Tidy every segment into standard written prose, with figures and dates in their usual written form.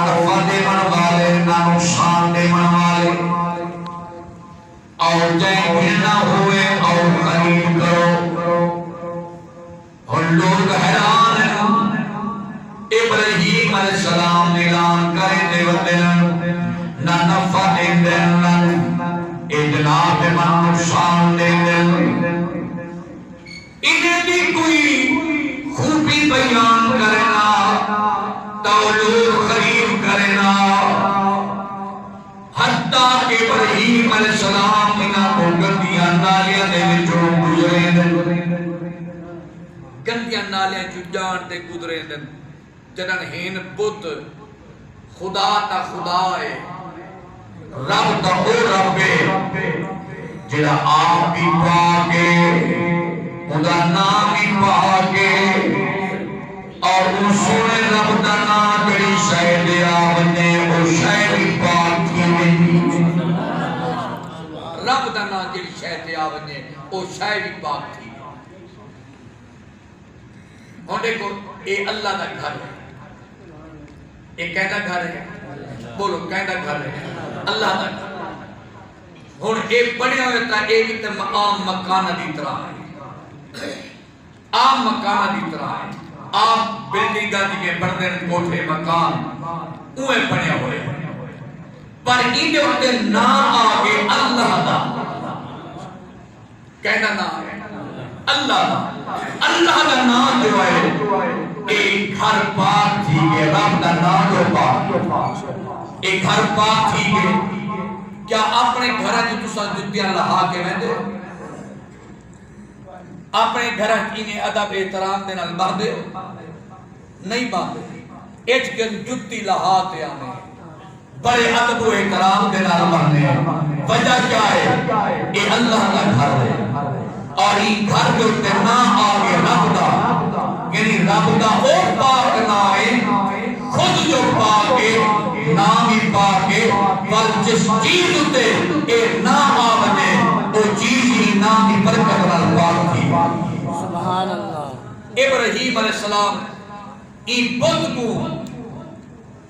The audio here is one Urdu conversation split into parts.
نفع دے من والے نہ نقصان دے من والے اور جائیں نہ ہوئے اور خرید کرو اور لوگ حیران ہیں ابراہیم علیہ السلام نے اعلان کرے دے ودن نہ نفع دے دن اجناب من نقصان دے دن انہیں بھی کوئی خوبی بیان کرنا تو لوگ خرید کرنا حتیٰ کہ ابراہیم علیہ السلام انہاں کو گندیاں نالیاں دے وچوں گزرے دن گندیاں نالیاں چوں جان دے گزرے دن جنن ہین بت خدا تا خدا ہے رب تا او رب ہے جڑا آپ بھی پا کے خدا نام بھی پا کے اور وہ سونے رب دا نام جڑی شاید آونے وہ شاید بھی پاک تھی رب دا نام جڑی شاید آونے وہ شاید بھی پاک تھی اور دیکھو اے اللہ دا گھر ہے اے کہنا گھر ہے بولو کہنا گھر ہے اللہ دا گھر اور اے بڑھیا ہوتا اے بھی تے عام مکانہ دی طرح ہے عام مکانہ دی طرح ہے آپ بلڈنگاں دی بڑھنے کوٹھے مکان اوے بڑھیا ہوئے پر ایندے ہوتے نا آگے اللہ دا کہنا نا اللہ دا اللہ دا نام جو ہے ایک گھر پاک تھی گئے رب دا نام جو پاک ایک گھر پاک تھی گئے کیا اپنے گھرہ جو تسا جدیاں لہا کے میں دے اپنے گھرہ انہیں ادب احترام دے نال باندھے نہیں باندھے ایچ گن جتی لہا تے آنے بڑے ادب و احترام دے نال باندھے وجہ کیا ہے اے اللہ کا گھر ہے اور یہ گھر جو اتنا آگے رب دا یعنی رب دا او پاک نائے خود جو پاکے نامی پاکے پر جس چیز ہوتے اے نام آونے او چیز ہی نامی برکت نال پاک تھی سبحان اللہ ابراہیم علیہ السلام این بت کو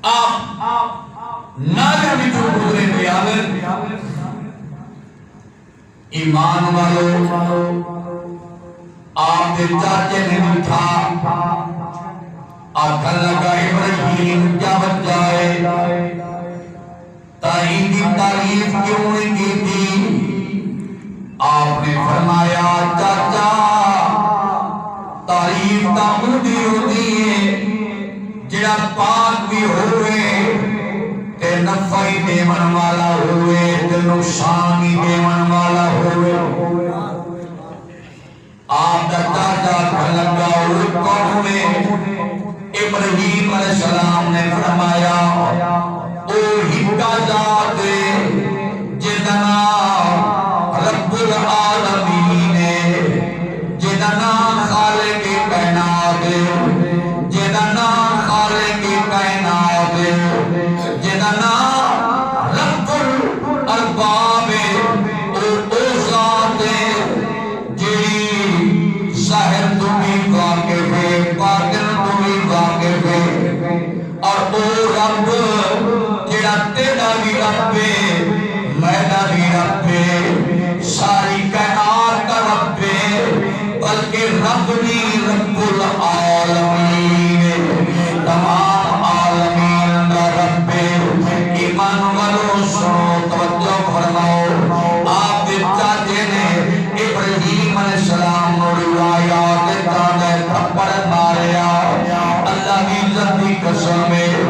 آپ نالے میں جو گزرے دے آگر ایمان والو آپ دے چاچے نے اٹھا آکھن لگا ابراہیم کیا بچ جائے تائیں دی تعریف کیوں نہیں کی تھی آپ نے فرمایا چاچا تعریف تا مودی ہوتی ہے جڑا پاک بھی ہوئے تے نفعی دیون والا ہوئے تے نقصانی دیون والا ہوئے آپ دا چاچا کھن لگا اور کون میں ابراہیم علیہ السلام نے فرمایا او ہکا ذات جدنا رب العالمین جدنا خالق کائنات جدنا خالق کائنات جدنا رب الارباب او ذات جڑی ظاہر تمہیں واقف ہے باطن تمہیں واقف ہے اور او رب جڑا تیرا بھی رب ہے میرا بھی رب ہے ساری کائنات کا رب ہے بلکہ رب نہیں رب العالمین تمام عالمین کا رب ہے ایمان والو سنو توجہ فرماؤ آپ کے چاچے نے ابراہیم علیہ السلام نو روایات دے تھپڑ ماریا اللہ کی عزت کی قسم ہے